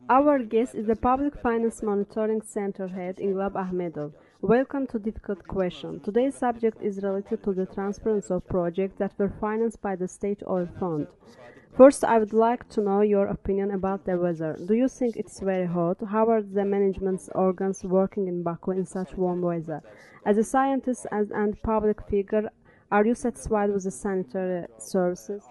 Our guest is the Public Finance Monitoring Center head, Ingilab Ahmedov. Welcome to Difficult Question. Today's subject is related to the transparency of projects that were financed by the State Oil Fund. First, I would like to know your opinion about the weather. Do you think it's very hot? How are the management's organs working in Baku in such warm weather? As a scientist and public figure, are you satisfied with the sanitary services?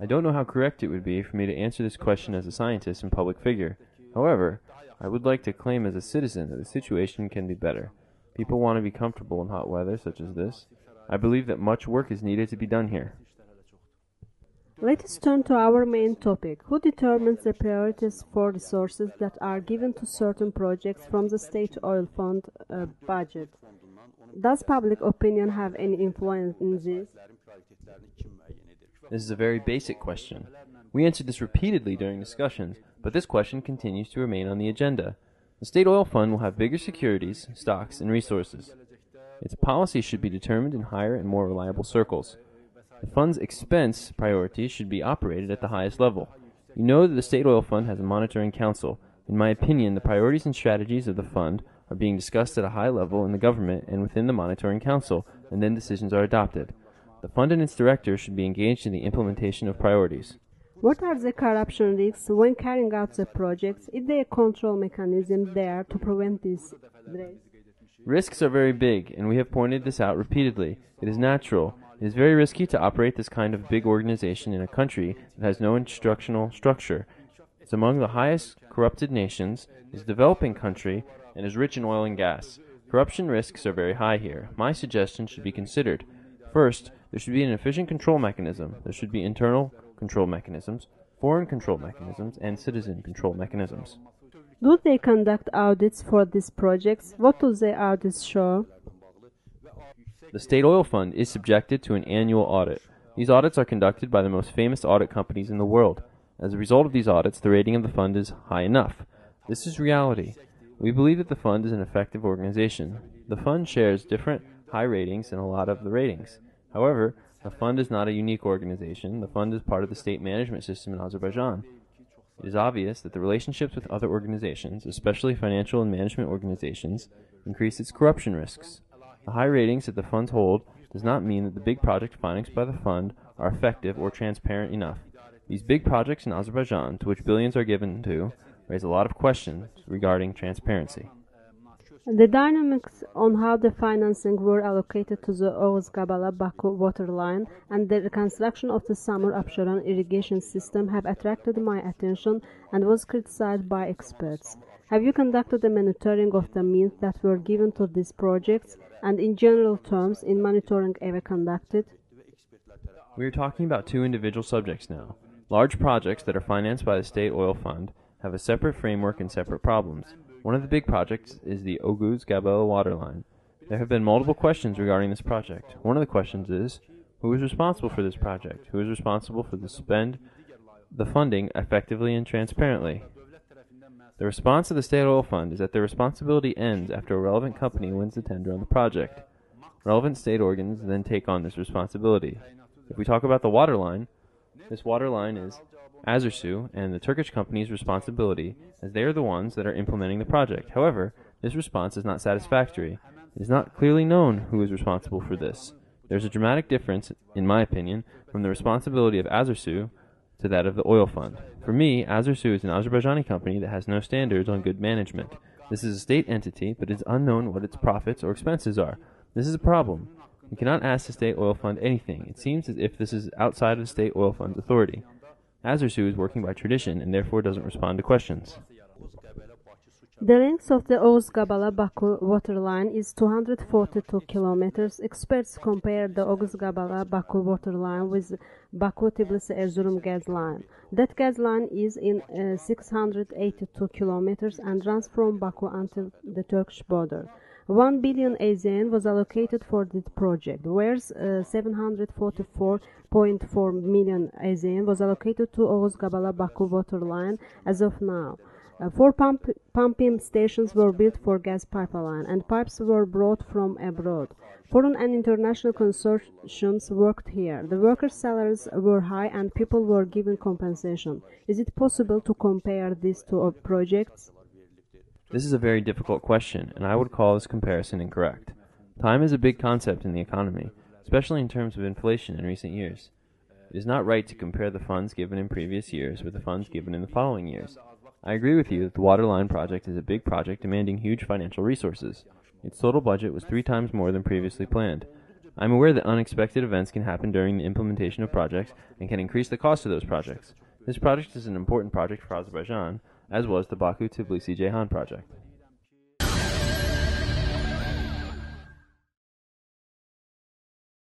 I don't know how correct it would be for me to answer this question as a scientist and public figure. However, I would like to claim as a citizen that the situation can be better. People want to be comfortable in hot weather such as this. I believe that much work is needed to be done here. Let us turn to our main topic. Who determines the priorities for resources that are given to certain projects from the State Oil Fund budget? Does public opinion have any influence in this? This is a very basic question. We answered this repeatedly during discussions, but this question continues to remain on the agenda. The State Oil Fund will have bigger securities, stocks, and resources. Its policy should be determined in higher and more reliable circles. The fund's expense priorities should be operated at the highest level. You know that the State Oil Fund has a monitoring council. In my opinion, the priorities and strategies of the fund are being discussed at a high level in the government and within the monitoring council, and then decisions are adopted. The fund and its directors should be engaged in the implementation of priorities. What are the corruption risks when carrying out the projects? Is there a control mechanism there to prevent these risks? Risks are very big, and we have pointed this out repeatedly. It is natural. It is very risky to operate this kind of big organization in a country that has no instructional structure. It's among the highest corrupted nations, is a developing country, and is rich in oil and gas. Corruption risks are very high here. My suggestion should be considered. First, there should be an efficient control mechanism. There should be internal control mechanisms, foreign control mechanisms, and citizen control mechanisms. Do they conduct audits for these projects? What do the audits show? The State Oil Fund is subjected to an annual audit. These audits are conducted by the most famous audit companies in the world. As a result of these audits, the rating of the fund is high enough. This is reality. We believe that the fund is an effective organization. The fund shares different high ratings in a lot of the ratings. However, the fund is not a unique organization. The fund is part of the state management system in Azerbaijan. It is obvious that the relationships with other organizations, especially financial and management organizations, increase its corruption risks. The high ratings that the funds hold does not mean that the big projects financed by the fund are effective or transparent enough. These big projects in Azerbaijan, to which billions are given to, raise a lot of questions regarding transparency. The dynamics on how the financing were allocated to the Oğuz-Gabala-Baku water line and the reconstruction of the Samur-Absheron irrigation system have attracted my attention and was criticized by experts. Have you conducted a monitoring of the means that were given to these projects, and in general terms, in monitoring ever conducted? We are talking about two individual subjects now. Large projects that are financed by the State Oil Fund have a separate framework and separate problems. One of the big projects is the Oğuz-Gabala water line. There have been multiple questions regarding this project. One of the questions is, who is responsible for this project? Who is responsible for the spend the funding effectively and transparently? The response of the State Oil Fund is that their responsibility ends after a relevant company wins the tender on the project. Relevant state organs then take on this responsibility. If we talk about the water line, this water line is Azersu and the Turkish company's responsibility, as they are the ones that are implementing the project. However, this response is not satisfactory. It is not clearly known who is responsible for this. There is a dramatic difference, in my opinion, from the responsibility of Azersu to that of the oil fund. For me, Azersu is an Azerbaijani company that has no standards on good management. This is a state entity, but it is unknown what its profits or expenses are. This is a problem. We cannot ask the State Oil Fund anything. It seems as if this is outside of the State Oil Fund's authority. Azersu is working by tradition and therefore doesn't respond to questions. The length of the Oğuz-Gabala-Baku water line is 242 kilometers. Experts compare the Oğuz-Gabala-Baku water line with Baku-Tbilisi-Erzurum gas line. That gas line is in 682 kilometers and runs from Baku until the Turkish border. 1 billion AZN was allocated for this project, whereas 744.4 million AZN was allocated to Oğuz-Gabala-Baku water line as of now. Four pumping stations were built for gas pipeline, and pipes were brought from abroad. Foreign and international consortiums worked here. The workers' salaries were high and people were given compensation. Is it possible to compare these two projects? This is a very difficult question, and I would call this comparison incorrect. Time is a big concept in the economy, especially in terms of inflation in recent years. It is not right to compare the funds given in previous years with the funds given in the following years. I agree with you that the Waterline project is a big project demanding huge financial resources. Its total budget was 3 times more than previously planned. I am aware that unexpected events can happen during the implementation of projects and can increase the cost of those projects. This project is an important project for Azerbaijan, as was the Baku-Tbilisi-Ceyhan project.